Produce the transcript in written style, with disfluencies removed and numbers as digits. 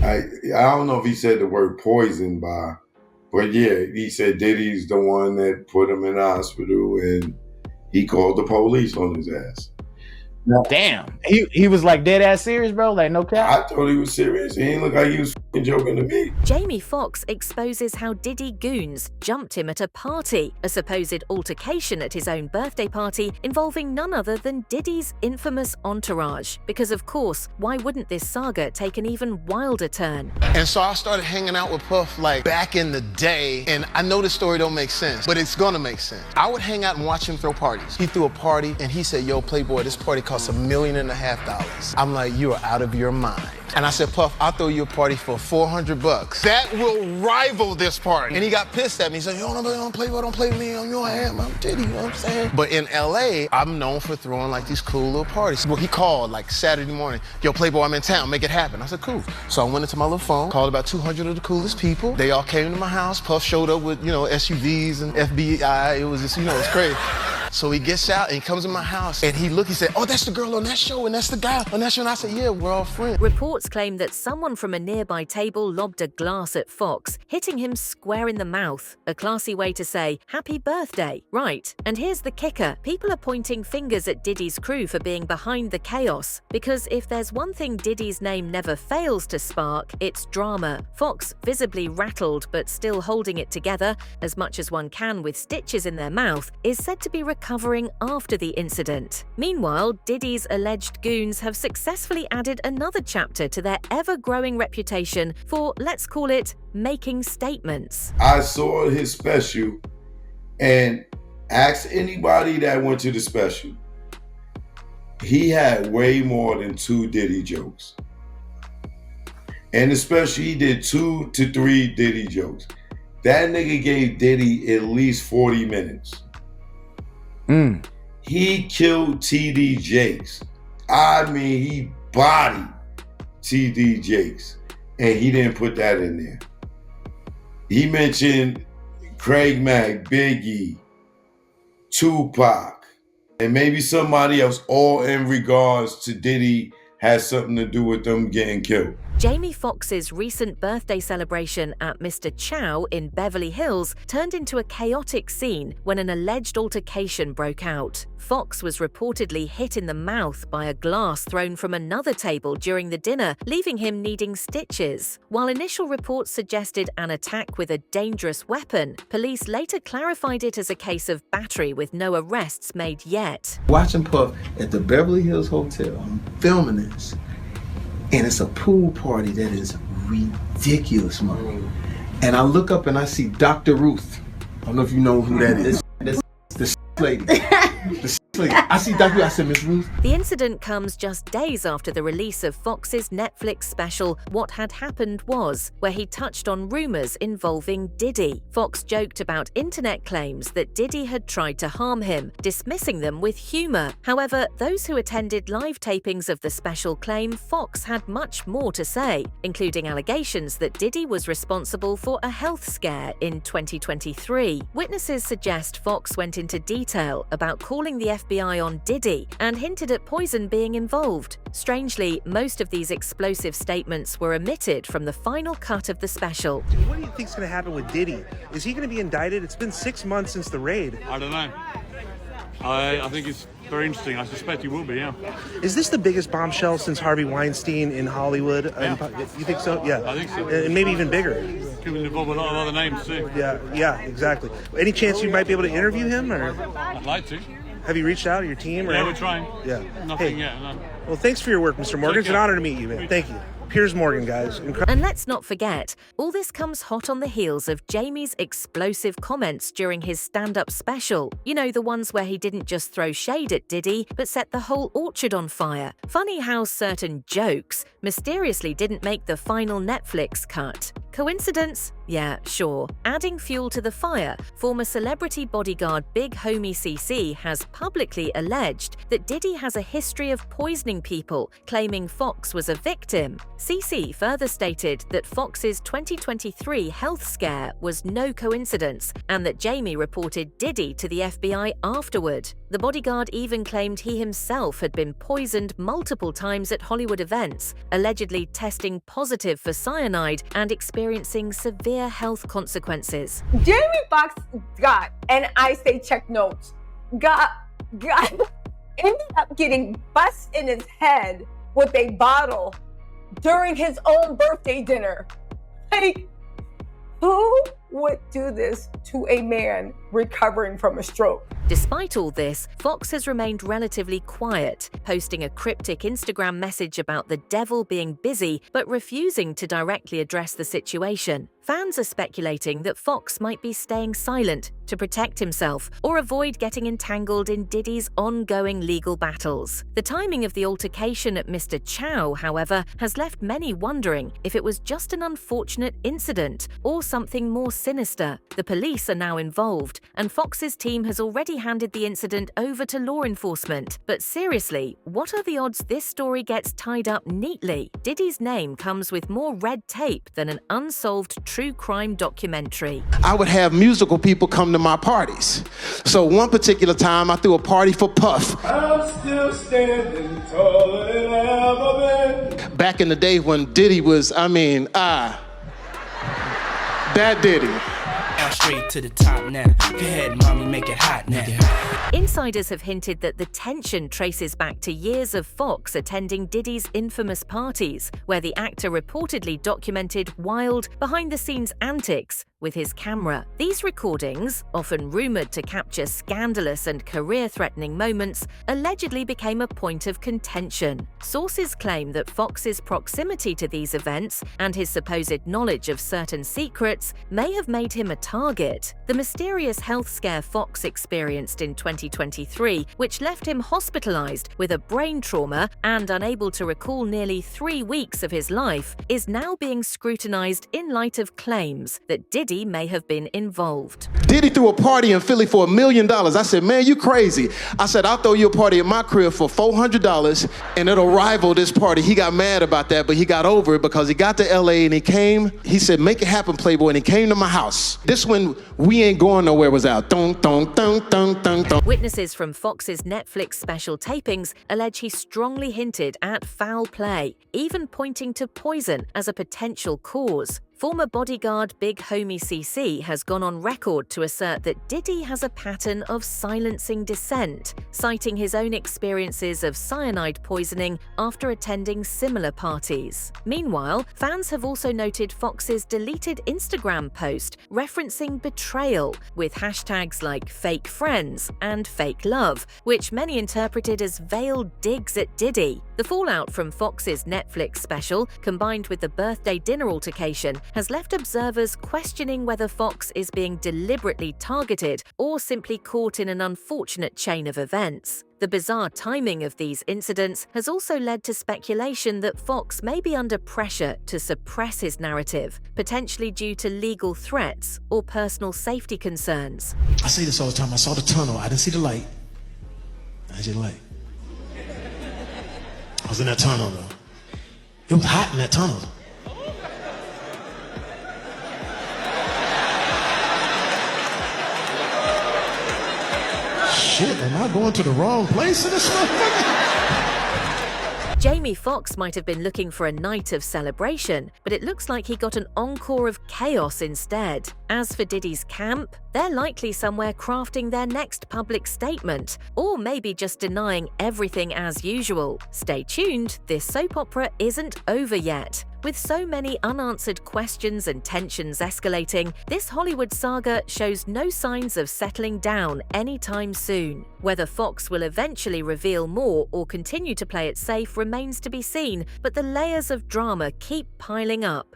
I don't know if he said the word poison but yeah, he said Diddy's the one that put him in the hospital, and he called the police on his ass. Now, damn, he was like dead ass serious, bro. Like no cap. I thought he was serious. He didn't look like he was joking to me. Jamie Foxx exposes how Diddy goons jumped him at a party, a supposed altercation at his own birthday party involving none other than Diddy's infamous entourage. Because of course, why wouldn't this saga take an even wilder turn? And so I started hanging out with Puff like back in the day, and I know this story don't make sense, but it's gonna make sense. I would hang out and watch him throw parties. He threw a party and he said, "Yo, Playboy, this party costs $1.5 million." I'm like, "You are out of your mind." And I said, "Puff, I'll throw you a party for $400. That will rival this party." And he got pissed at me. He said, "Yo, don't play with me. I'm your ham. I'm Diddy," you know what I'm saying? But in LA, I'm known for throwing like these cool little parties. Well, he called like Saturday morning, "Yo, Playboy, I'm in town. Make it happen." I said, "Cool." So I went into my little phone, called about 200 of the coolest people. They all came to my house. Puff showed up with, SUVs and FBI. It was just, it's crazy. So he gets out and he comes in my house and he said, "Oh, that's the girl on that show and that's the guy on that show." And I said, "Yeah, we're all friends." Reports claim that someone from a nearby table lobbed a glass at Foxx, hitting him square in the mouth. A classy way to say, "Happy birthday." Right. And here's the kicker. People are pointing fingers at Diddy's crew for being behind the chaos. Because if there's one thing Diddy's name never fails to spark, it's drama. Foxx, visibly rattled but still holding it together, as much as one can with stitches in their mouth, is said to be recovering after the incident. Meanwhile, Diddy's alleged goons have successfully added another chapter to their ever-growing reputation for, let's call it, making statements. I saw his special and asked anybody that went to the special. He had way more than 2 Diddy jokes. And especially he did 2 to 3 Diddy jokes. That nigga gave Diddy at least 40 minutes. He killed TD Jakes. I mean, he bodied TD Jakes. And he didn't put that in there. He mentioned Craig Mack, Biggie, Tupac, and maybe somebody else, all in regards to Diddy has something to do with them getting killed. Jamie Foxx's recent birthday celebration at Mr. Chow in Beverly Hills turned into a chaotic scene when an alleged altercation broke out. Foxx was reportedly hit in the mouth by a glass thrown from another table during the dinner, leaving him needing stitches. While initial reports suggested an attack with a dangerous weapon, police later clarified it as a case of battery with no arrests made yet. Watching Puff at the Beverly Hills Hotel, I'm filming this. And it's a pool party that is ridiculous, man. And I look up and I see Dr. Ruth. I don't know if you know who that is. That's the lady. The lady. I see Dr. Ruth. I said, "Miss Ruth." The incident comes just days after the release of Foxx's Netflix special What Had Happened Was, where he touched on rumors involving Diddy. Foxx joked about internet claims that Diddy had tried to harm him, dismissing them with humor. However, those who attended live tapings of the special claim Foxx had much more to say, including allegations that Diddy was responsible for a health scare in 2023. Witnesses suggest Foxx went into detail about calling the FBI on Diddy and hinted at poison being involved. Strangely, most of these explosive statements were omitted from the final cut of the special. What do you think is going to happen with Diddy? Is he going to be indicted? It's been 6 months since the raid. I don't know. I think it's very interesting. I suspect he will be, yeah. Is this the biggest bombshell since Harvey Weinstein in Hollywood? Yeah. You think so? Yeah. I think so. And maybe even bigger. Could be involved with a lot of other names too. Yeah, exactly. Any chance you might be able to interview him? Or I'd like to. have you reached out to your team? Yeah, we're trying. Yeah. Nothing yet, no. Well, thanks for your work, Mr. Morgan. It's an honor to meet you, man. Thank you. Piers Morgan, guys. And let's not forget, all this comes hot on the heels of Jamie's explosive comments during his stand-up special. You know, the ones where he didn't just throw shade at Diddy, but set the whole orchard on fire. Funny how certain jokes mysteriously didn't make the final Netflix cut. Coincidence? Yeah, sure. Adding fuel to the fire, former celebrity bodyguard Big Homie CC has publicly alleged that Diddy has a history of poisoning people, claiming Foxx was a victim. CC further stated that Foxx's 2023 health scare was no coincidence and that Jamie reported Diddy to the FBI afterward. The bodyguard even claimed he himself had been poisoned multiple times at Hollywood events, allegedly testing positive for cyanide and experiencing severe health consequences. Jamie Foxx got, and I say check notes, ended up getting bust in his head with a bottle during his own birthday dinner. Like, who would do this to a man recovering from a stroke? Despite all this, Foxx has remained relatively quiet, posting a cryptic Instagram message about the devil being busy but refusing to directly address the situation. Fans are speculating that Foxx might be staying silent to protect himself or avoid getting entangled in Diddy's ongoing legal battles. The timing of the altercation at Mr. Chow, however, has left many wondering if it was just an unfortunate incident or something more sinister. The police are now involved, and Foxx's team has already handed the incident over to law enforcement. But seriously, what are the odds this story gets tied up neatly? Diddy's name comes with more red tape than an unsolved true crime documentary. I would have musical people come to my parties. So one particular time I threw a party for Puff. I'm still standing taller than I've ever been. Back in the day when Diddy was, that Diddy. Straight to the top now. Go ahead, mommy, make it hot now. Insiders have hinted that the tension traces back to years of Foxx attending Diddy's infamous parties, where the actor reportedly documented wild, behind-the-scenes antics with his camera. These recordings, often rumored to capture scandalous and career-threatening moments, allegedly became a point of contention. Sources claim that Foxx's proximity to these events and his supposed knowledge of certain secrets may have made him a target. The mysterious health scare Foxx experienced in 2023, which left him hospitalized with a brain trauma and unable to recall nearly 3 weeks of his life, is now being scrutinized in light of claims that Diddy may have been involved. Diddy threw a party in Philly for $1 million. I said, man, you crazy. I said, I'll throw you a party at my crib for $400 and it'll rival this party. He got mad about that, but he got over it because he got to LA and he came. He said, make it happen, Playboy, and he came to my house. This one, We Ain't Going Nowhere was out. Dun, dun, dun, dun, dun, dun. Witnesses from Foxx's Netflix special tapings allege he strongly hinted at foul play, even pointing to poison as a potential cause. Former Bodyguard Big Homie CC has gone on record to assert that Diddy has a pattern of silencing dissent, citing his own experiences of cyanide poisoning after attending similar parties. Meanwhile, fans have also noted Foxx's deleted Instagram post referencing betrayal, with hashtags like fake friends and fake love, which many interpreted as veiled digs at Diddy. The fallout from Foxx's Netflix special, combined with the birthday dinner altercation, has left observers questioning whether Foxx is being deliberately targeted or simply caught in an unfortunate chain of events. The bizarre timing of these incidents has also led to speculation that Foxx may be under pressure to suppress his narrative, potentially due to legal threats or personal safety concerns. I say this all the time. I saw the tunnel. I didn't see the light. I didn't light. I was in that tunnel, though. It was hot in that tunnel. Shit, am I going to the wrong place in this motherfucker? Jamie Foxx might have been looking for a night of celebration, but it looks like he got an encore of chaos instead. As for Diddy's camp, they're likely somewhere crafting their next public statement, or maybe just denying everything as usual. Stay tuned, this soap opera isn't over yet. With so many unanswered questions and tensions escalating, this Hollywood saga shows no signs of settling down anytime soon. Whether Foxx will eventually reveal more or continue to play it safe remains to be seen, but the layers of drama keep piling up.